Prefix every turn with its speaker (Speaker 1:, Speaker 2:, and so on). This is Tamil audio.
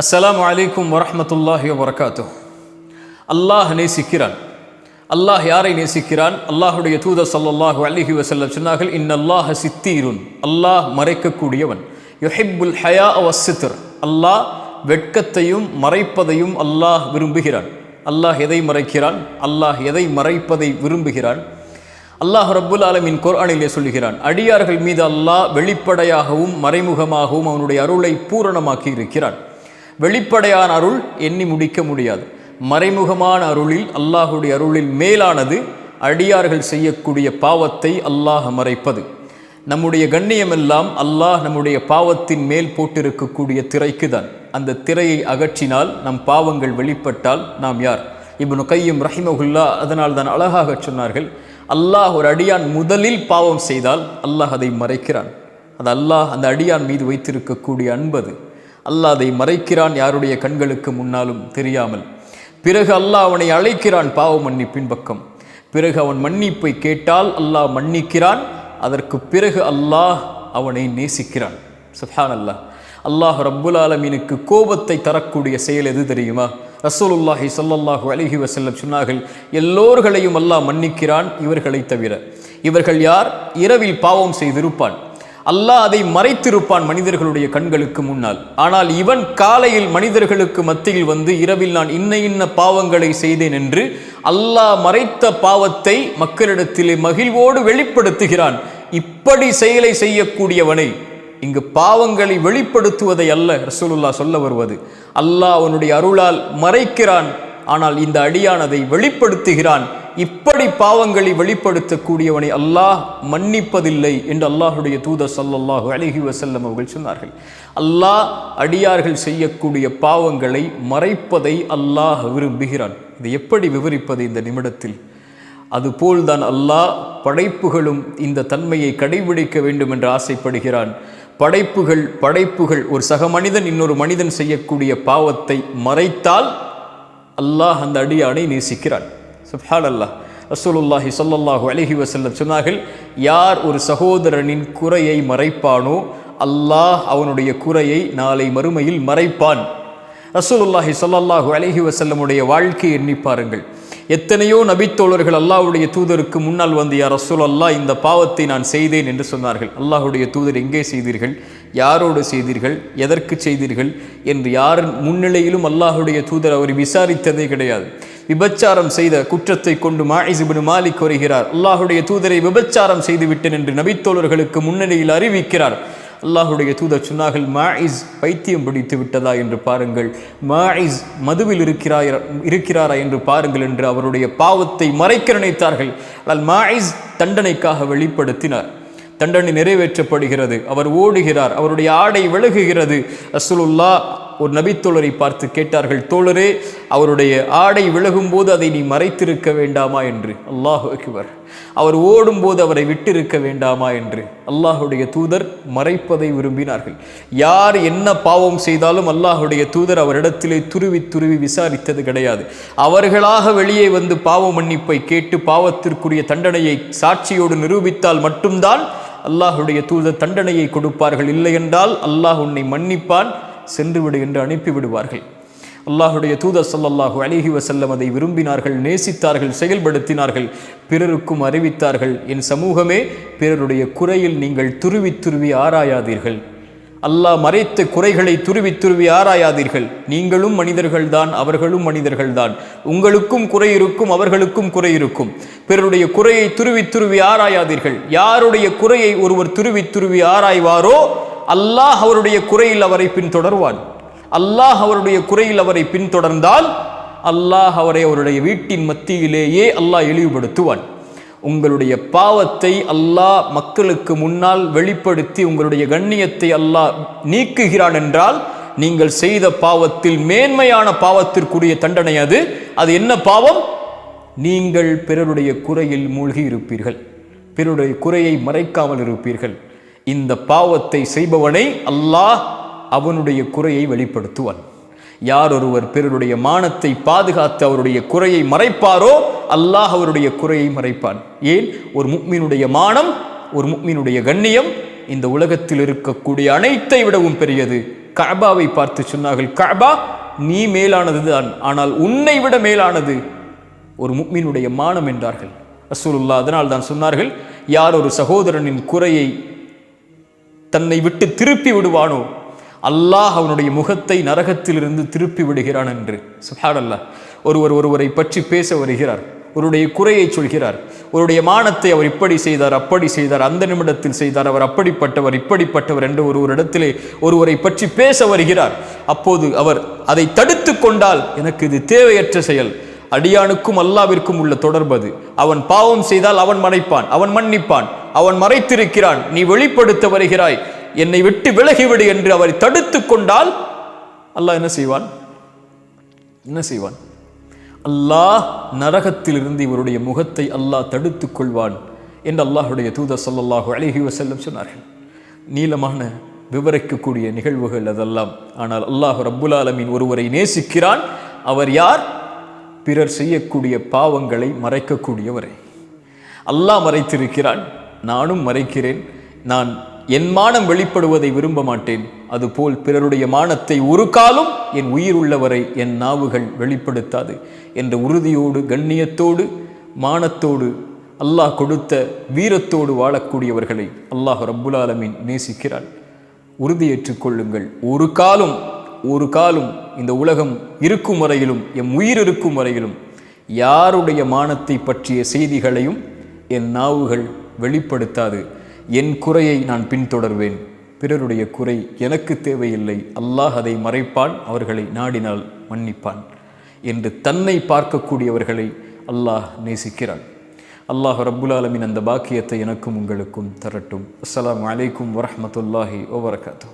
Speaker 1: அஸ்ஸலாமு அலைக்கும் வரஹ்மத்துல்லாஹி வபரகாத்துஹ். அல்லாஹ் நேசிக்கிறான். அல்லாஹ் யாரை நேசிக்கிறான்? அல்லாஹுடைய தூதர் ஸல்லல்லாஹு அலைஹி வஸல்லம் சொன்னார்கள், இன்னல்லாஹ சித்தீருன், அல்லாஹ் மறைக்கக்கூடியவன். யுஹிப்புல் ஹயா வஸ்ஸித்ர், அல்லாஹ் வெட்கத்தையும் மறைப்பதையும் அல்லாஹ் விரும்புகிறான். அல்லாஹ் எதை மறைக்கிறான்? அல்லாஹ் எதை மறைப்பதை விரும்புகிறான்? அல்லாஹ் ரப்புல் ஆலமீன் குர்ஆனிலே சொல்லுகிறான், அடியார்கள் மீது அல்லாஹ் வெளிப்படையாகவும் மறைமுகமாகவும் அவனுடைய அருளை பூரணமாக்கி இருக்கிறான். வெளிப்படையான அருள் எண்ணி முடிக்க முடியாது. மறைமுகமான அருளில், அல்லாஹுடைய அருளில் மேலானது அடியார்கள் செய்யக்கூடிய பாவத்தை அல்லாஹ் மறைப்பது. நம்முடைய கண்ணியமெல்லாம் அல்லாஹ் நம்முடைய பாவத்தின் மேல் போட்டிருக்கக்கூடிய திரைக்கு தான். அந்த திரையை அகற்றினால், நம் பாவங்கள் வெளிப்பட்டால் நாம் யார்? இப்னு கையும் ரஹிமஹுல்லா அதனால் தான் அழகாக சொன்னார்கள், அல்லாஹ் ஒரு அடியான் முதலில் பாவம் செய்தால் அல்லாஹ் அதை மறைக்கிறான். அது அல்லாஹ் அந்த அடியான் மீது வைத்திருக்கக்கூடிய அன்பது. அல்லாஹ் அதை மறைக்கிறான், யாருடைய கண்களுக்கு முன்னாலும் தெரியாமல். பிறகு அல்லாஹ் அவனை அழைக்கிறான் பாவ மன்னிப்பின் பக்கம். பிறகு அவன் மன்னிப்பை கேட்டால் அல்லாஹ் மன்னிக்கிறான். அதற்கு பிறகு அல்லாஹ் அவனை நேசிக்கிறான். சுப்ஹானல்லாஹ். அல்லாஹ் ரப்புல் ஆலமீனுக்கு கோபத்தை தரக்கூடிய செயல் எது தெரியுமா? ரசூலுல்லாஹி ஸல்லல்லாஹு அலைஹி வஸல்லம் சொன்னார்கள், எல்லோர்களையும் அல்லாஹ் மன்னிக்கிறான், இவர்களை தவிர. இவர்கள் யார்? இரவில் பாவம் செய்திருப்பான், அல்லாஹ் அதை மறைத்திருப்பான் மனிதர்களுடைய கண்களுக்கு முன்னால். ஆனால் இவன் காலையில் மனிதர்களுக்கு மத்தியில் வந்து, இரவில் நான் இன்ன பாவங்களை செய்தேன் என்று அல்லாஹ் மறைத்த பாவத்தை மக்களிடத்திலே மகிழ்வோடு வெளிப்படுத்துகிறான். இப்படி செயலை செய்யக்கூடியவனை, இங்கு பாவங்களை வெளிப்படுத்துவதை அல்ல ரசூலுல்லாஹ் சொல்ல வருவது, அல்லாஹ் அவனுடைய அருளால் மறைக்கிறான், ஆனால் இந்த அடியான் அதை வெளிப்படுத்துகிறான். இப்படி பாவங்களை வெளிப்படுத்தக்கூடியவனை அல்லாஹ் மன்னிப்பதில்லை என்று அல்லாஹுடைய தூதர் ஸல்லல்லாஹு அலைஹி வஸல்லம் அவர்கள் சொன்னார்கள். அல்லாஹ் அடியார்கள் செய்யக்கூடிய பாவங்களை மறைப்பதை அல்லாஹ் விரும்புகிறான். இதை எப்படி விவரிப்பது இந்த நிமிடத்தில்? அதுபோல்தான் அல்லாஹ் படைப்புகளும் இந்த தன்மையை கடைபிடிக்க வேண்டும் என்று ஆசைப்படுகிறான். படைப்புகள் ஒரு சக மனிதன் இன்னொரு மனிதன் செய்யக்கூடிய பாவத்தை மறைத்தால் அல்லாஹ் அந்த அடியானை நேசிக்கிறான். சுப்ஹானல்லாஹ். ரசூலுல்லாஹி ஸல்லல்லாஹு அலைஹி வஸல்லம் சொன்னார்கள், யார் ஒரு சகோதரனின் குறையை மறைப்பானோ அல்லாஹ் அவனுடைய குறையை நாளை மறுமையில் மறைப்பான். ரசூலுல்லாஹி ஸல்லல்லாஹு அலைஹி வஸல்லமுடைய வாழ்க்கையை எண்ணி பாருங்கள். எத்தனையோ நபித்தோழர்கள் அல்லாஹ்வுடைய தூதருக்கு முன்னால் வந்து, யா ரசூலல்லாஹ், இந்த பாவத்தை நான் செய்தேன் என்று சொன்னார்கள். அல்லாஹ்வுடைய தூதர், எங்கே செய்தீர்கள்? யாரோடு செய்தீர்கள்? எதற்கு செய்தீர்கள் என்று யார் முன்னிலையிலும் அல்லாஹ்வுடைய தூதர் அவர் விசாரித்ததே கிடையாது. விபச்சாரம் செய்த குற்றத்தை கொண்டு மாஇஸ் இப்னு மாலிக் வருகிறார். அல்லாஹ்வுடைய தூதரை விபச்சாரம் செய்து விட்டேன் என்று நபித்தோழர்களுக்கு முன்னிலையில் அறிவிக்கிறார். அல்லாஹுடைய தூதர் சொன்னார்கள், மாஇஸ் பைத்தியம் பிடித்து விட்டதா என்று பாருங்கள், மாஇஸ் மதுவில் இருக்கிறாரா என்று பாருங்கள் என்று அவருடைய பாவத்தை மறைக்க நினைத்தார்கள். ஆனால் மாஇஸ் தண்டனைக்காக வெளிப்படுத்தினார். தண்டனை நிறைவேற்றப்படுகிறது. அவர் ஓடுகிறார், அவருடைய ஆடை விலகுகிறது. ரசூலுல்லாஹ் ஒரு நபித்தோழரை பார்த்து கேட்டார்கள், தோழரே, அவருடைய ஆடை விலகும் போது அதை நீ மறைத்திருக்க வேண்டாமா என்று. அல்லாஹு அக்பர். அவர் ஓடும்போது அவரை விட்டிருக்க வேண்டாமா என்று. அல்லாஹுடைய தூதர் மறைப்பதை விரும்பினார்கள். யார் என்ன பாவம் செய்தாலும் அல்லாஹுடைய தூதர் அவரிடத்திலே துருவி விசாரித்தது கிடையாது. அவர்களாக வெளியே வந்து பாவ மன்னிப்பை கேட்டு பாவத்திற்குரிய தண்டனையை சாட்சியோடு நிரூபித்தால் மட்டும்தான் அல்லாஹுடைய தூதர் தண்டனையை கொடுப்பார்கள். இல்லை என்றால் அல்லாஹ் உன்னை மன்னிப்பான், சென்றுவிடு என்று அனுப்பிவிடுவார்கள். அல்லாஹுடைய தூதர் ஸல்லல்லாஹு அலைஹி வஸல்லம் அதை விரும்பினார்கள், நேசித்தார்கள், செயல்படுத்தினார்கள், பிறருக்கும் அறிவித்தார்கள். என் சமூகமே, பிறருடைய குறையில் நீங்கள் துருவி ஆராயாதீர்கள். அல்லாஹ் மறைத்த குறைகளை துருவி ஆராயாதீர்கள். நீங்களும் மனிதர்கள்தான், அவர்களும் மனிதர்கள்தான். உங்களுக்கும் குறை இருக்கும், அவர்களுக்கும் குறை இருக்கும். பிறருடைய குறையை துருவி ஆராயாதீர்கள். யாருடைய குறையை ஒருவர் துருவி ஆராய்வாரோ அல்லாஹ் அவருடைய குறையில் அவரை பின்தொடர்வான். அல்லாஹ் அவருடைய குறையில் அவரை பின்தொடர்ந்தால் அல்லாஹ் அவரை அவருடைய வீட்டின் மத்தியிலேயே அல்லாஹ் இழிவுபடுத்துவான். உங்களுடைய பாவத்தை அல்லாஹ் மக்களுக்கு முன்னால் வெளிப்படுத்தி உங்களுடைய கண்ணியத்தை அல்லாஹ் நீக்குகிறான் என்றால், நீங்கள் செய்த பாவத்தில் மேன்மையான பாவத்திற்குரிய தண்டனை அது. அது என்ன பாவம்? நீங்கள் பிறருடைய குறையில் மூழ்கி இருப்பீர்கள், பிறருடைய குறையை மறைக்காமல் இருப்பீர்கள். இந்த பாவத்தை செய்பவனை அல்லாஹ் அவனுடைய குறையை வெளிப்படுத்துவான். யார் ஒருவர் பிறருடைய மானத்தை பாதுகாத்து அவருடைய குறையை மறைப்பாரோ அல்லாஹ் அவருடைய குறையை மறைப்பான். ஏன்? ஒரு முஃமினுடைய மானம், ஒரு முஃமினுடைய கண்ணியம் இந்த உலகத்தில் இருக்கக்கூடிய அனைத்தை விடவும் பெரியது. கஅபாவை பார்த்து சொன்னார்கள், கஅபா நீ மேலானதுதான், ஆனால் உன்னை விட மேலானது ஒரு முஃமினுடைய மானம் என்றார்கள் ரசூலுல்லாஹ். அதனால் தான் சொன்னார்கள், யார் ஒரு சகோதரனின் குறையை தன்னை விட்டு திருப்பி விடுவானோ அல்லாஹ் அவனுடைய முகத்தை நரகத்திலிருந்து திருப்பி விடுகிறான் என்று. சுப்ஹானல்லாஹ். ஒருவரை பற்றி பேச வருகிறார், ஒருடைய குறையை சொல்கிறார், ஒருடைய மானத்தை அவர் இப்படி செய்தார், அப்படி செய்தார், அந்த நிமிடத்தில் செய்தார், அவர் அப்படிப்பட்டவர் இப்படிப்பட்டவர் என்று ஒருவரிடத்திலே ஒருவரை பற்றி பேச வருகிறார். அப்போது அவர் அதை தடுத்து கொண்டால், எனக்கு இது தேவையற்ற செயல், அடியானுக்கும் அல்லாவிற்கும் உள்ள தொடர்பது, அவன் பாவம் செய்தால் அவன் மறைப்பான், அவன் மன்னிப்பான், அவன் மறைத்திருக்கிறான், நீ வெளிப்படுத்த வருகிறாய், என்னை விட்டு விலகிவிடு என்று அவரை தடுத்து கொண்டால் அல்லாஹ் என்ன செய்வான்? அல்லாஹ் நரகத்திலிருந்து இவருடைய முகத்தை அல்லாஹ் தடுத்துக் கொள்வான் என்று அல்லாஹுடைய தூதர் ஸல்லல்லாஹு அலைஹி வஸல்லம் சொன்னார்கள். நீளமான விவரிக்கக்கூடிய நிகழ்வுகள் அதெல்லாம். ஆனால் அல்லாஹ் ரப்புல் ஆலமீன் ஒருவரை நேசிக்கிறான். அவர் யார்? பிறர் செய்யக்கூடிய பாவங்களை மறைக்கக்கூடியவரை. அல்லாஹ் மறைத்திருக்கிறான், நானும் மறைக்கிறேன். நான் என் மானம் வெளிப்படுவதை விரும்ப மாட்டேன், அதுபோல் பிறருடைய மானத்தை ஒரு காலம் என் உயிர் உள்ளவரை என் நாவுகள் வெளிப்படுத்தாது என்ற உறுதியோடு, கண்ணியத்தோடு, மானத்தோடு, அல்லாஹ் கொடுத்த வீரத்தோடு வாழக்கூடியவர்களை அல்லாஹ் ரப்புல் ஆலமீன் நேசிக்கிறான். உறுதியேற்றுக் கொள்ளுங்கள், ஒரு காலம் இந்த உலகம் இருக்கும் வரையிலும், எம் உயிர் இருக்கும் வரையிலும் யாருடைய மானத்தை பற்றிய செய்திகளையும் என் நாவுகள் வெளிப்படுத்தாது. என் குறையை நான் பின்தொடர்வேன், பிறருடைய குறை எனக்கு தேவையில்லை, அல்லாஹ் அதை மறைப்பான், அவர்களை நாடினால் மன்னிப்பான் என்று தன்னை பார்க்கக்கூடியவர்களை அல்லாஹ் நேசிக்கிறான். அல்லாஹ் ரப்புல் ஆலமீன் அந்த பாக்கியத்தை எனக்கும் உங்களுக்கும் தரட்டும். அஸ்ஸலாமு அலைக்கும் வரஹ்மத்துல்லாஹி வபரகாத்துஹு.